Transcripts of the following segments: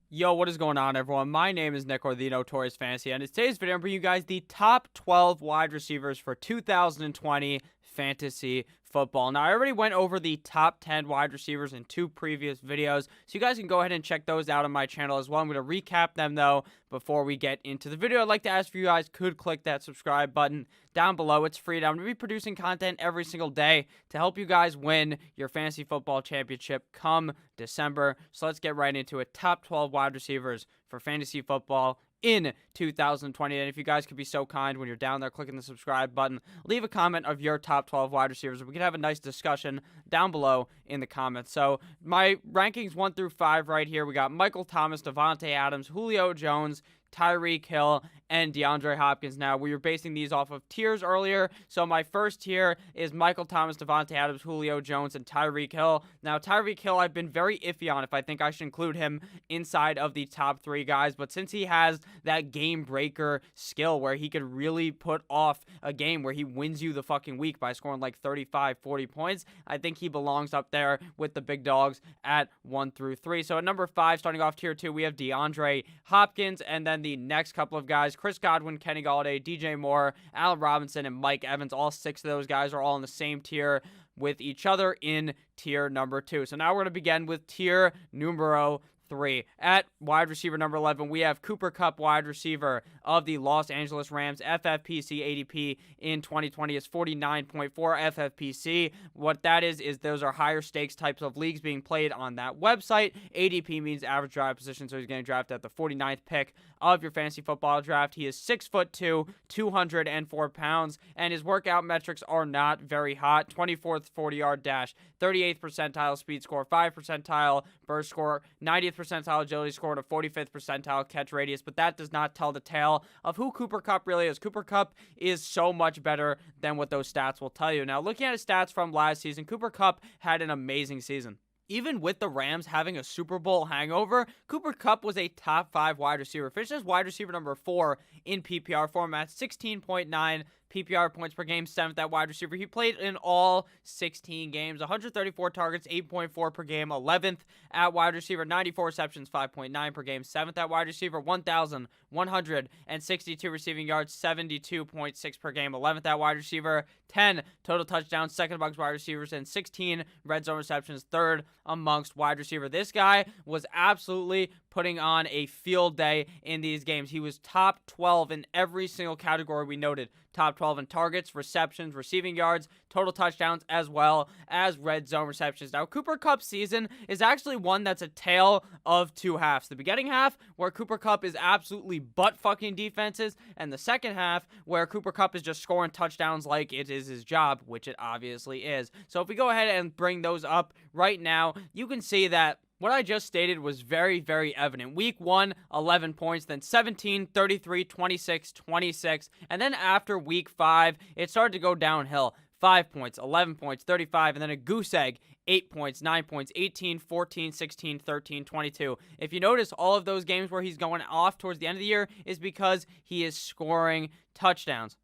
Yo, what is going on, everyone? My name is Nick, or the Notorious Fantasy, and in today's video, I'm bringing you guys the top 12 wide receivers for 2020 fantasy football. Now, I already went over the top 10 wide receivers in two previous videos, so you guys can go ahead and check those out on my channel as well. I'm going to recap them, though, before we get into the video. I'd like to ask if you guys could click that subscribe button down below. It's free. I'm going to be producing content every single day to help you guys win your fantasy football championship come December. So let's get right into it. Top 12 wide receivers for fantasy football in 2020. And if you guys could be so kind when you're down there clicking the subscribe button, leave a comment of your top 12 wide receivers. We can have a nice discussion down below in the comments. So my rankings 1 through 5 right here. We got Michael Thomas, Devontae Adams, Julio Jones, Tyreek Hill, and DeAndre Hopkins. Now, we were basing these off of tiers earlier, so my first tier is Michael Thomas, Devontae Adams, Julio Jones, and Tyreek Hill. Now, Tyreek Hill, I've been very iffy on if I think I should include him inside of the top 3 guys, but since he has that game-breaker skill where he could really put off a game where he wins you the fucking week by scoring like 35, 40 points, I think he belongs up there with the big dogs at 1 through 3. So at number 5, starting off tier 2, we have DeAndre Hopkins, and then the next couple of guys, Chris Godwin, Kenny Golladay, DJ Moore, Allen Robinson, and Mike Evans. All 6 of those guys are all in the same tier with each other in tier number 2. So now we're going to begin with tier numero 3. At wide receiver number 11, we have Cooper Kupp, wide receiver of the Los Angeles Rams. FFPC ADP in 2020 is 49.4 FFPC. What that is those are higher stakes types of leagues being played on that website. ADP means average draft position, so he's getting drafted at the 49th pick of your fantasy football draft. He is 6'2", 204 pounds, and his workout metrics are not very hot. 24th 40-yard dash, 38th percentile speed score, 5th percentile burst score, 90th percentile agility score, and a 45th percentile catch radius, but that does not tell the tale of who Cooper Kupp really is. Cooper Kupp is so much better than what those stats will tell you. Now, looking at his stats from last season, Cooper Kupp had an amazing season. Even with the Rams having a Super Bowl hangover, Cooper Kupp was a top 5 wide receiver. Finished as wide receiver number 4 in PPR format, 16.9 PPR points per game, 7th at wide receiver. He played in all 16 games, 134 targets, 8.4 per game, 11th at wide receiver, 94 receptions, 5.9 per game, 7th at wide receiver, 1,162 receiving yards, 72.6 per game, 11th at wide receiver, 10 total touchdowns, 2nd amongst wide receivers, and 16 red zone receptions, 3rd amongst wide receiver. This guy was absolutely putting on a field day in these games. He was top 12 in every single category we noted. Top 12 in targets, receptions, receiving yards, total touchdowns, as well as red zone receptions. Now, Cooper Kupp's season is actually one that's a tale of two halves. The beginning half, where Cooper Kupp is absolutely butt-fucking defenses, and the second half, where Cooper Kupp is just scoring touchdowns like it is his job, which it obviously is. So if we go ahead and bring those up right now, you can see that what I just stated was very, very evident. Week 1, 11 points, then 17, 33, 26, 26. And then after week 5, it started to go downhill. 5 points, 11 points, 35, and then a goose egg, 8 points, 9 points, 18, 14, 16, 13, 22. If you notice, all of those games where he's going off towards the end of the year is because he is scoring touchdowns.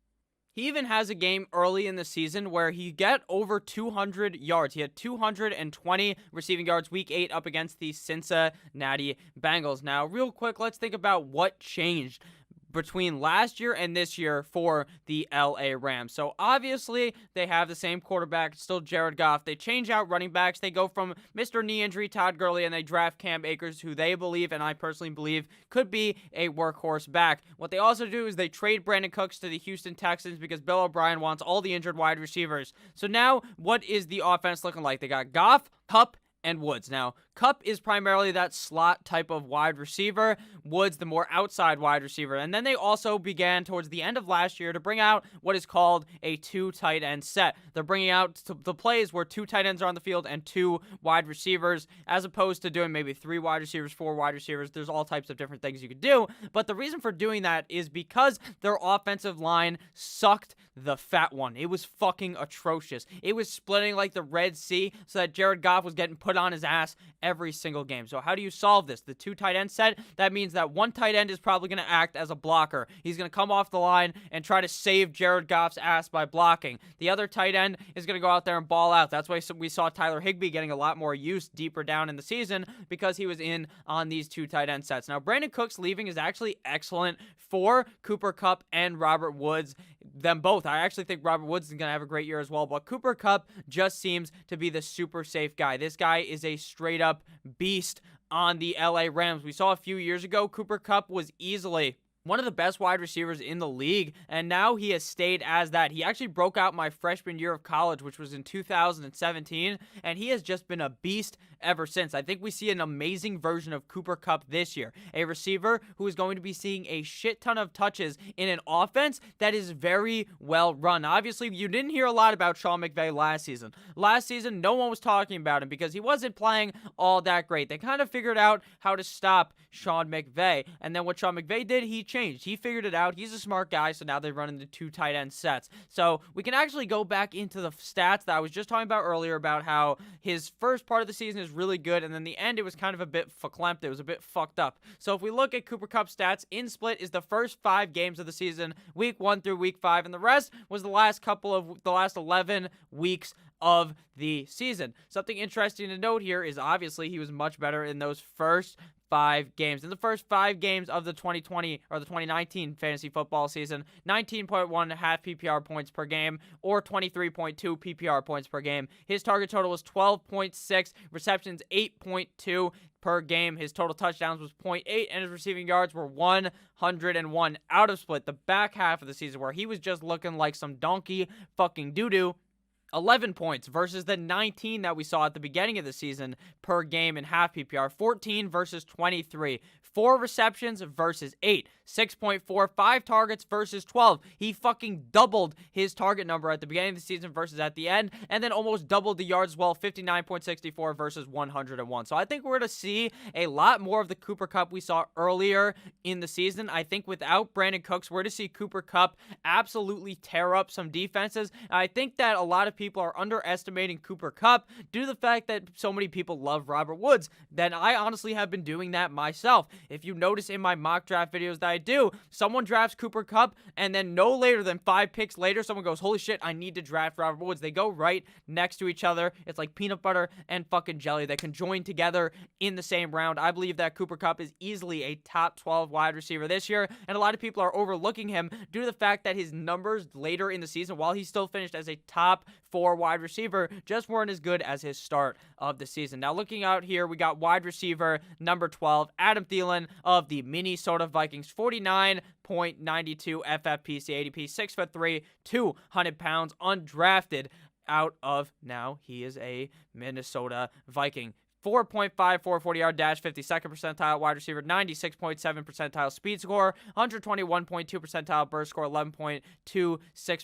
He even has a game early in the season where he got over 200 yards. He had 220 receiving yards week 8 up against the Cincinnati Bengals. Now, real quick, let's think about what changed between last year and this year for the LA Rams. So obviously they have the same quarterback, still Jared Goff. They change out running backs. They go from Mr. Knee Injury Todd Gurley and they draft Cam Akers, who they believe, and I personally believe, could be a workhorse back. What they also do is they trade Brandon Cooks to the Houston Texans because Bill O'Brien wants all the injured wide receivers. So now what is the offense looking like? They got Goff, Kupp, and Woods. Now, Kupp is primarily that slot type of wide receiver. Woods, the more outside wide receiver. And then they also began towards the end of last year to bring out what is called a 2 tight end set. They're bringing out the plays where 2 tight ends are on the field and 2 wide receivers, as opposed to doing maybe 3 wide receivers, 4 wide receivers. There's all types of different things you could do. But the reason for doing that is because their offensive line sucked the fat one. It was fucking atrocious. It was splitting like the Red Sea so that Jared Goff was getting put put on his ass every single game. So how do you solve this? The 2 tight end set, that means that one tight end is probably going to act as a blocker. He's going to come off the line and try to save Jared Goff's ass by blocking. The other tight end is going to go out there and ball out. That's why we saw Tyler Higbee getting a lot more use deeper down in the season, because he was in on these 2 tight end sets. Now, Brandon Cooks leaving is actually excellent for Cooper Kupp and Robert Woods. Them both. I actually think Robert Woods is going to have a great year as well, but Cooper Kupp just seems to be the super safe guy. This guy is a straight up beast on the LA Rams. We saw a few years ago, Cooper Kupp was easily one of the best wide receivers in the league, and now he has stayed as that. He actually broke out my freshman year of college, which was in 2017, and he has just been a beast ever since. I think we see an amazing version of Cooper Kupp this year, a receiver who is going to be seeing a shit ton of touches in an offense that is very well run. Obviously, you didn't hear a lot about Sean McVay last season. Last season, no one was talking about him because he wasn't playing all that great. They kind of figured out how to stop Sean McVay, and then what Sean McVay did, he changed. He figured it out. He's a smart guy, so now they run into 2 tight end sets. So we can actually go back into the stats that I was just talking about earlier about how his first part of the season is really good, and then the end, it was kind of a bit verklempt. It was a bit fucked up. So if we look at Cooper Kupp stats, in split is the first 5 games of the season, week 1 through week 5, and the rest was the last 11 weeks of the season. Something interesting to note here is obviously he was much better in those first 5 games. In the first 5 games of the 2020 or the 2019 fantasy football season, 19.1 half PPR points per game or 23.2 PPR points per game. His target total was 12.6, receptions 8.2 per game. His total touchdowns was 0.8, and his receiving yards were 101 out of split. The back half of the season where he was just looking like some donkey fucking doo-doo, 11 points versus the 19 that we saw at the beginning of the season per game in half PPR. 14 versus 23. 4 receptions versus 8. 6.4. 5 targets versus 12. He fucking doubled his target number at the beginning of the season versus at the end, and then almost doubled the yards as well. 59.64 versus 101. So I think we're going to see a lot more of the Cooper Kupp we saw earlier in the season. I think without Brandon Cooks, we're to see Cooper Kupp absolutely tear up some defenses. I think that a lot of people are underestimating Cooper Kupp due to the fact that so many people love Robert Woods. Then I honestly have been doing that myself. If you notice in my mock draft videos that I do, someone drafts Cooper Kupp, and then no later than 5 picks later, someone goes, holy shit, I need to draft Robert Woods. They go right next to each other. It's like peanut butter and fucking jelly. They can join together in the same round. I believe that Cooper Kupp is easily a top 12 wide receiver this year, and a lot of people are overlooking him due to the fact that his numbers later in the season, while he still finished as a top 4 wide receiver, just weren't as good as his start of the season. Now, looking out here, we got wide receiver number 12, Adam Thielen of the Minnesota Vikings, 49.92 FFPC ADP, 6'3", 200 pounds, undrafted out of, now he is a Minnesota Viking. 4.54 40-yard dash, 52nd percentile wide receiver, 96.7 percentile speed score, 121.2 percentile burst score, 11.26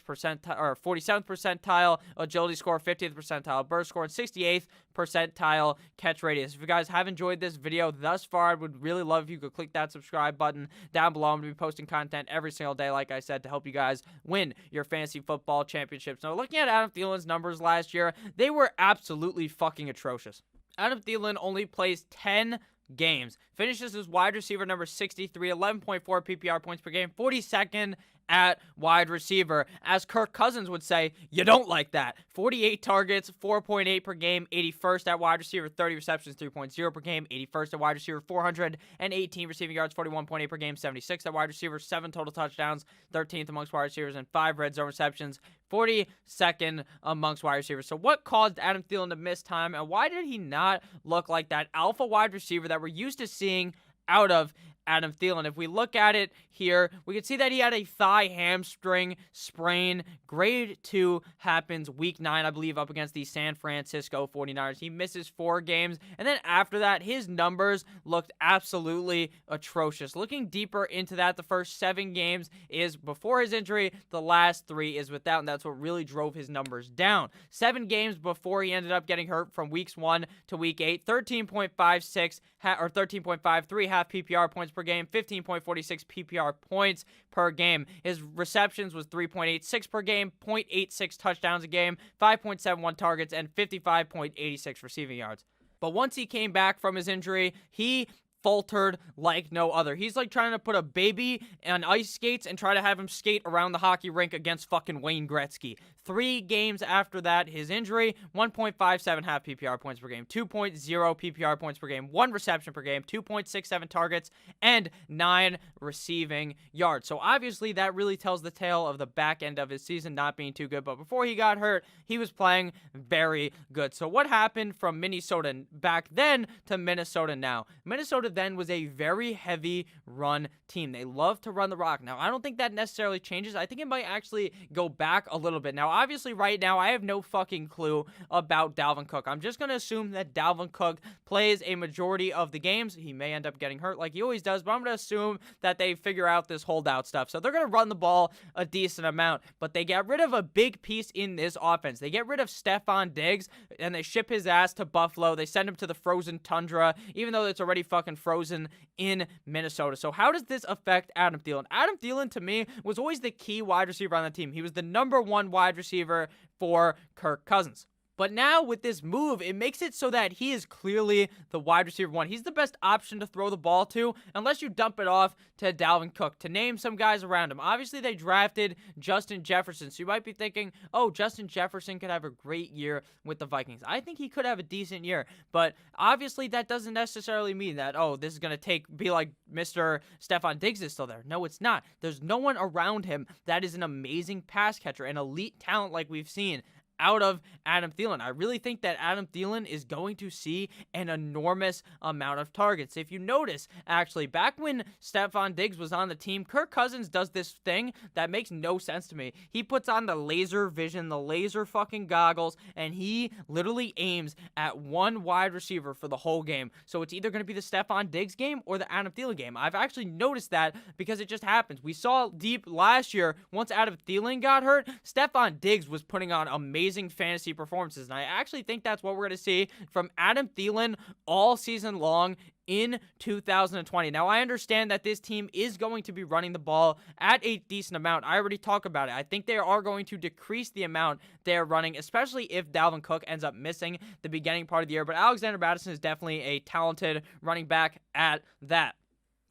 percentile or 47th percentile agility score, 50th percentile burst score, and 68th percentile catch radius. If you guys have enjoyed this video thus far, I would really love if you could click that subscribe button down below. I'm going to be posting content every single day, like I said, to help you guys win your fantasy football championships. Now, looking at Adam Thielen's numbers last year, they were absolutely fucking atrocious. Adam Thielen only plays 10 games, finishes as wide receiver number 63, 11.4 PPR points per game, 42nd at wide receiver. As Kirk Cousins would say, you don't like that. 48 targets, 4.8 per game, 81st at wide receiver, 30 receptions, 3.0 per game, 81st at wide receiver, 418 receiving yards, 41.8 per game, 76 at wide receiver, 7 total touchdowns, 13th amongst wide receivers, and 5 red zone receptions, 42nd amongst wide receivers. So what caused Adam Thielen to miss time, and why did he not look like that alpha wide receiver that we're used to seeing out of Adam Thielen? If we look at it here, we can see that he had a thigh hamstring sprain. Grade 2 happens week 9, I believe, up against the San Francisco 49ers. He misses 4 games, and then after that, his numbers looked absolutely atrocious. Looking deeper into that, the first 7 games is before his injury, the last 3 is without, and that's what really drove his numbers down. 7 games before he ended up getting hurt from weeks 1 to week 8, 13.56 or 13.53 half PPR points per game, 15.46 PPR points per game. His receptions was 3.86 per game, 0.86 touchdowns a game, 5.71 targets, and 55.86 receiving yards. But once he came back from his injury, he faltered like no other. He's like trying to put a baby on ice skates and try to have him skate around the hockey rink against fucking Wayne Gretzky. 3 games after that, his injury, 1.57 half PPR points per game, 2.0 PPR points per game, 1 reception per game, 2.67 targets, and 9 receiving yards. So obviously that really tells the tale of the back end of his season not being too good. But before he got hurt, he was playing very good. So what happened from Minnesota back then to Minnesota now? Minnesota then was a very heavy run team. They love to run the rock. Now, I don't think that necessarily changes. I think it might actually go back a little bit. Now, obviously, right now, I have no fucking clue about Dalvin Cook. I'm just going to assume that Dalvin Cook plays a majority of the games. He may end up getting hurt like he always does, but I'm going to assume that they figure out this holdout stuff. So they're going to run the ball a decent amount, but they get rid of a big piece in this offense. They get rid of Stefon Diggs, and they ship his ass to Buffalo. They send him to the frozen tundra, even though it's already fucking frozen in Minnesota. So how does this affect Adam Thielen? Adam Thielen, to me, was always the key wide receiver on the team. He was the number 1 wide receiver for Kirk Cousins. But now with this move, it makes it so that he is clearly the wide receiver 1. He's the best option to throw the ball to, unless you dump it off to Dalvin Cook, to name some guys around him. Obviously, they drafted Justin Jefferson, so you might be thinking, oh, Justin Jefferson could have a great year with the Vikings. I think he could have a decent year, but obviously that doesn't necessarily mean that, oh, this is going to be like Mr. Stefon Diggs is still there. No, it's not. There's no one around him that is an amazing pass catcher, an elite talent like we've seen out of Adam Thielen. I really think that Adam Thielen is going to see an enormous amount of targets. If you notice, actually, back when Stefon Diggs was on the team, Kirk Cousins does this thing that makes no sense to me. He puts on the laser vision, the laser fucking goggles, and he literally aims at one wide receiver for the whole game. So it's either going to be the Stefon Diggs game or the Adam Thielen game. I've actually noticed that because it just happens. We saw deep last year, once Adam Thielen got hurt, Stefon Diggs was putting on amazing fantasy performances, and I actually think that's what we're going to see from Adam Thielen all season long in 2020. Now, I understand that this team is going to be running the ball at a decent amount. I already talked about it. I think they are going to decrease the amount they're running, especially if Dalvin Cook ends up missing the beginning part of the year, but Alexander Mattison is definitely a talented running back at that.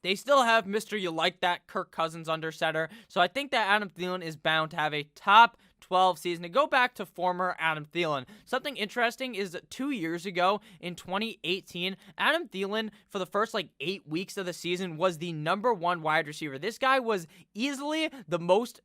They still have Mr. You Like That Kirk Cousins under center, so I think that Adam Thielen is bound to have a top 12 season. To go back to former Adam Thielen, something interesting is that 2 years ago in 2018, Adam Thielen, for the first 8 weeks of the season, was the number 1 wide receiver. This guy was easily the most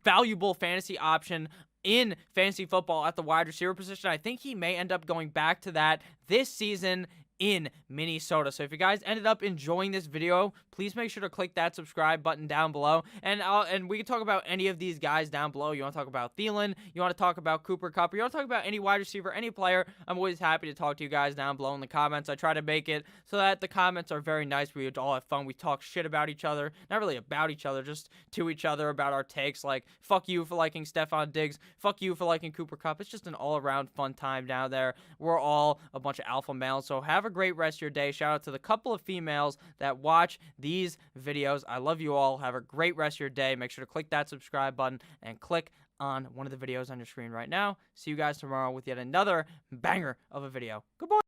valuable fantasy option in fantasy football at the wide receiver position. I think he may end up going back to that this season in Minnesota. So if you guys ended up enjoying this video, please make sure to click that subscribe button down below. And we can talk about any of these guys down below. You want to talk about Thielen, you want to talk about Cooper Kupp, or you want to talk about any wide receiver, any player. I'm always happy to talk to you guys down below in the comments. I try to make it so that the comments are very nice. We all have fun. We talk shit about each other. Not really about each other, just to each other about our takes. Like, fuck you for liking Stefon Diggs. Fuck you for liking Cooper Kupp. It's just an all-around fun time down there. We're all a bunch of alpha males. So have a great rest of your day. Shout out to the couple of females that watch these videos. I love you all. Have a great rest of your day. Make sure to click that subscribe button and click on one of the videos on your screen right now. See you guys tomorrow with yet another banger of a video. Goodbye.